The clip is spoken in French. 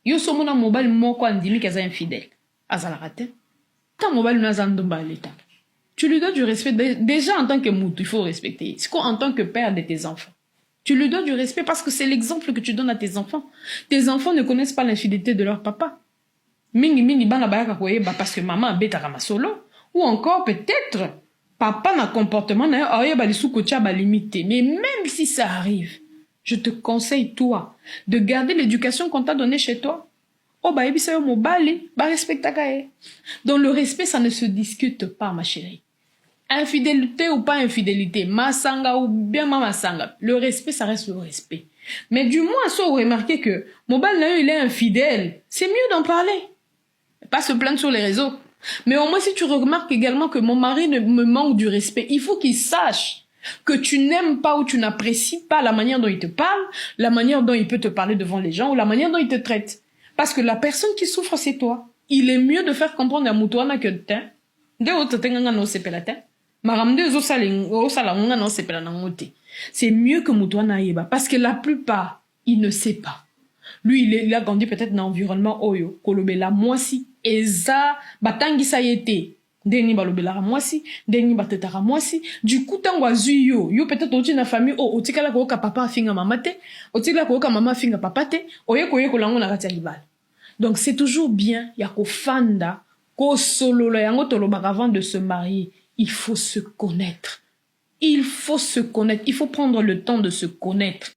Yo somona mobile moko andimi kaza infidèle. Azala raté. Ta mobile n'a zandumba l'état. Tu lui donnes du respect. Déjà en tant que moutou, il faut respecter. C'est quoi en tant que père de tes enfants? Tu lui donnes du respect parce que c'est l'exemple que tu donnes à tes enfants. Tes enfants ne connaissent pas l'infidélité de leur papa. Mingi mingi bana bayaka koyeba parce que maman abetaka masolo. Ou encore peut-être papa n'a comportement na oyeba lisuko tia ba limité. Mais même si ça arrive, je te conseille toi de garder l'éducation qu'on t'a donnée chez toi. Oh bah ebisa yo mobali ba respectaka e. Donc le respect ça ne se discute pas ma chérie. Infidélité ou pas infidélité, masanga ou bien masanga, le respect, ça reste le respect. Mais du moins, si vous remarquez que Mobile il est infidèle, c'est mieux d'en parler. Pas se plaindre sur les réseaux. Mais au moins, si tu remarques également que mon mari me manque du respect, il faut qu'il sache que tu n'aimes pas ou tu n'apprécies pas la manière dont il te parle, la manière dont il peut te parler devant les gens ou la manière dont il te traite. Parce que la personne qui souffre, c'est toi. Il est mieux de faire comprendre à Moutouana que t'es. C'est mieux que Moutouana Yeba. Parce que la plupart, il ne sait pas. Lui, il a grandi peut-être dans l'environnement Oyo, Kolobela, Mwasi, Eza, Batangi Sayete, Deni Balobela Mwasi, Deni Batetara Mwasi. Du coup, Tangwa Zuyo, yo peut-être au na famille, oh, otikala koka papa finga mamate, otikala koka mama finga papate, oye koye kolango na katia libal. Donc, c'est toujours bien, yako fanda, ko solo la yango tolobaka avant de se marier, il faut se connaître. Il faut se connaître, il faut prendre le temps de se connaître.